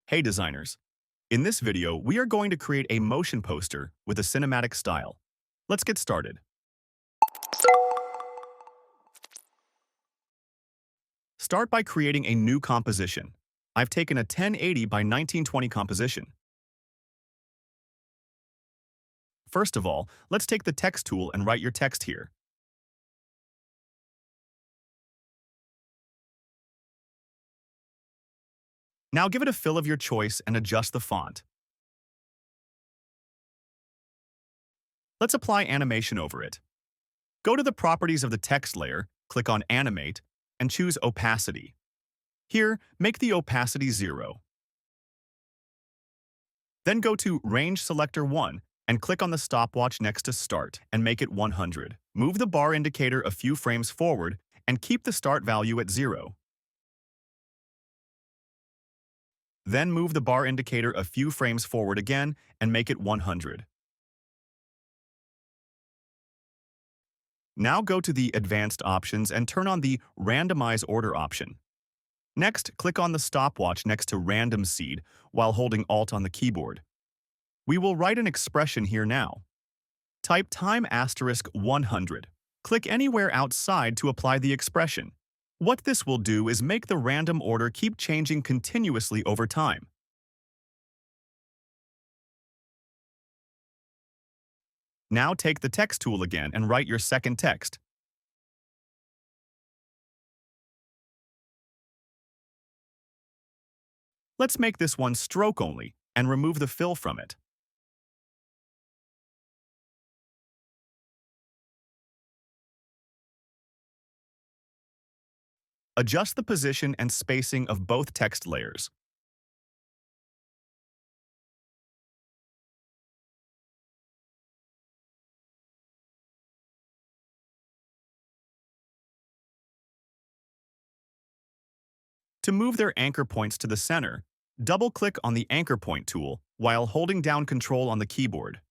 Hey designers! In this video, we are going to create a motion poster with a cinematic style. Let's get started. Start by creating a new composition. I've taken a 1080 by 1920 composition. First of all, let's take the text tool and write your text here. Now give it a fill of your choice and adjust the font. Let's apply animation over it. Go to the properties of the text layer, click on Animate, and choose Opacity. Here, make the opacity 0. Then go to Range Selector 1 and click on the stopwatch next to Start and make it 100. Move the bar indicator a few frames forward and keep the start value at 0. Then move the bar indicator a few frames forward again and make it 100. Now go to the Advanced options and turn on the Randomize Order option. Next, click on the stopwatch next to Random Seed while holding Alt on the keyboard. We will write an expression here now. Type time asterisk 100. Click anywhere outside to apply the expression. What this will do is make the random order keep changing continuously over time. Now take the text tool again and write your second text. Let's make this one stroke only and remove the fill from it. Adjust the position and spacing of both text layers. To move their anchor points to the center, double-click on the Anchor Point tool while holding down Control on the keyboard.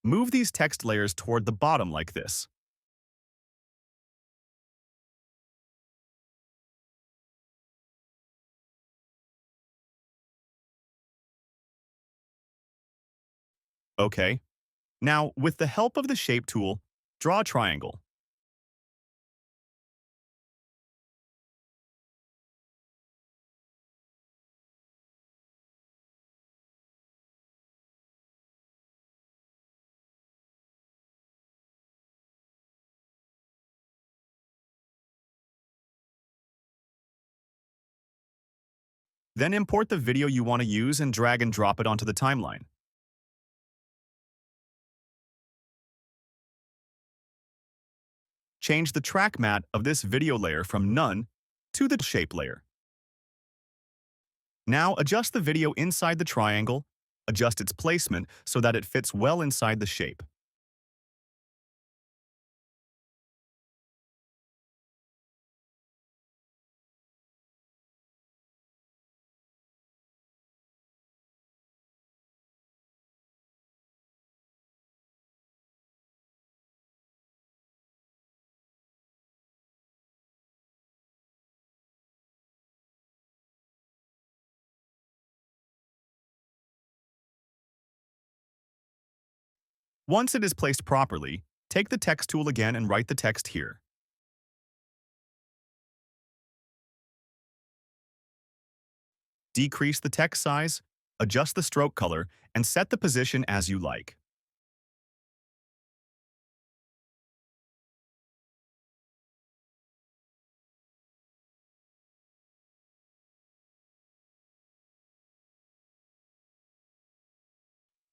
Move these text layers toward the bottom like this. Okay. Now, with the help of the Shape tool, draw a triangle. Then import the video you want to use and drag and drop it onto the timeline. Change the track matte of this video layer from None to the Shape layer. Now adjust the video inside the triangle, adjust its placement so that it fits well inside the shape. Once it is placed properly, take the text tool again and write the text here. Decrease the text size, adjust the stroke color, and set the position as you like.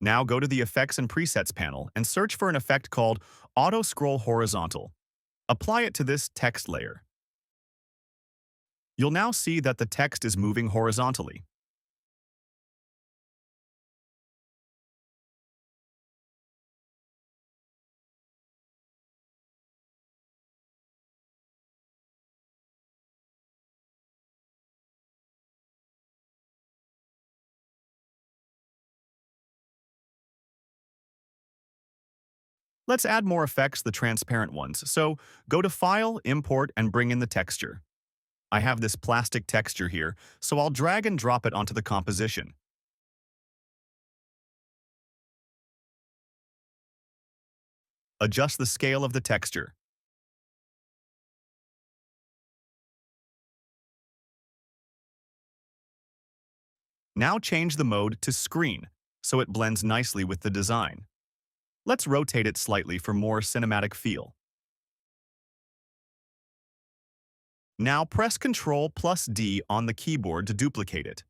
Now go to the Effects and Presets panel and search for an effect called Auto Scroll Horizontal. Apply it to this text layer. You'll now see that the text is moving horizontally. Let's add more effects, the transparent ones, so go to File, Import, and bring in the texture. I have this plastic texture here, so I'll drag and drop it onto the composition. Adjust the scale of the texture. Now change the mode to screen, so it blends nicely with the design. Let's rotate it slightly for more cinematic feel. Now press Ctrl plus D on the keyboard to duplicate it.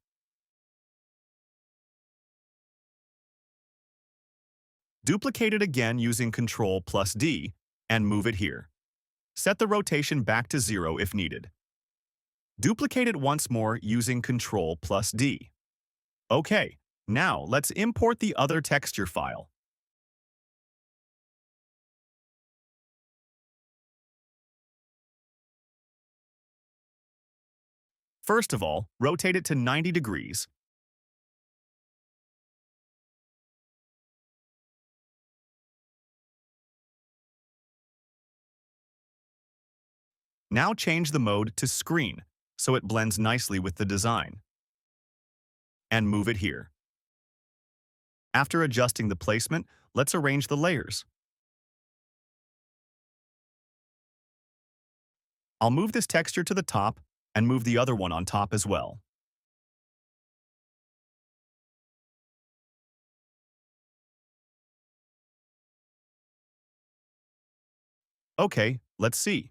Duplicate it again using Ctrl plus D and move it here. Set the rotation back to 0 if needed. Duplicate it once more using Ctrl plus D. Okay, now let's import the other texture file. First of all, rotate it to 90 degrees. Now change the mode to screen, so it blends nicely with the design. And move it here. After adjusting the placement, let's arrange the layers. I'll move this texture to the top and move the other one on top as well. Okay, let's see.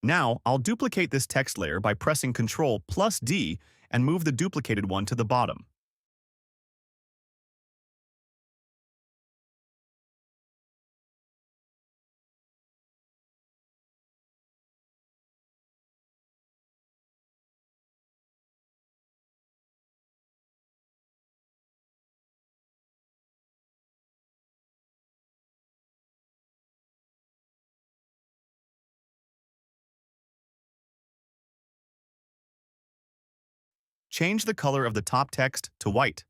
Now, I'll duplicate this text layer by pressing Ctrl plus D and move the duplicated one to the bottom. Change the color of the top text to white.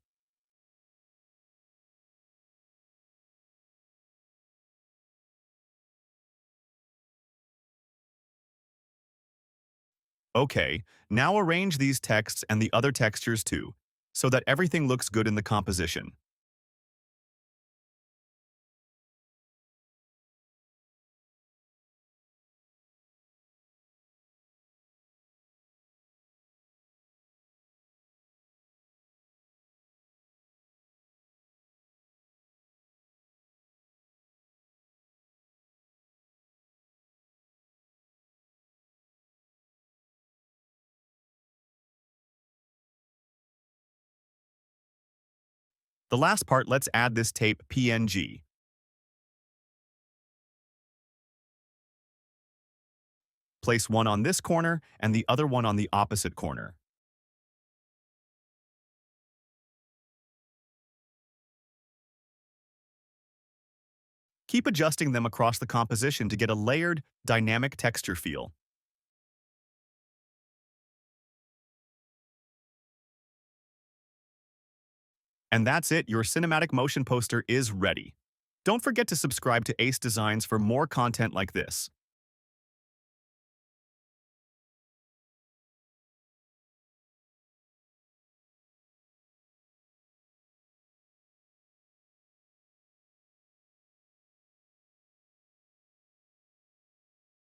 Okay, now arrange these texts and the other textures too, so that everything looks good in the composition. The last part, let's add this tape PNG. Place one on this corner and the other one on the opposite corner. Keep adjusting them across the composition to get a layered, dynamic texture feel. And that's it, your cinematic motion poster is ready. Don't forget to subscribe to Ace Designs for more content like this.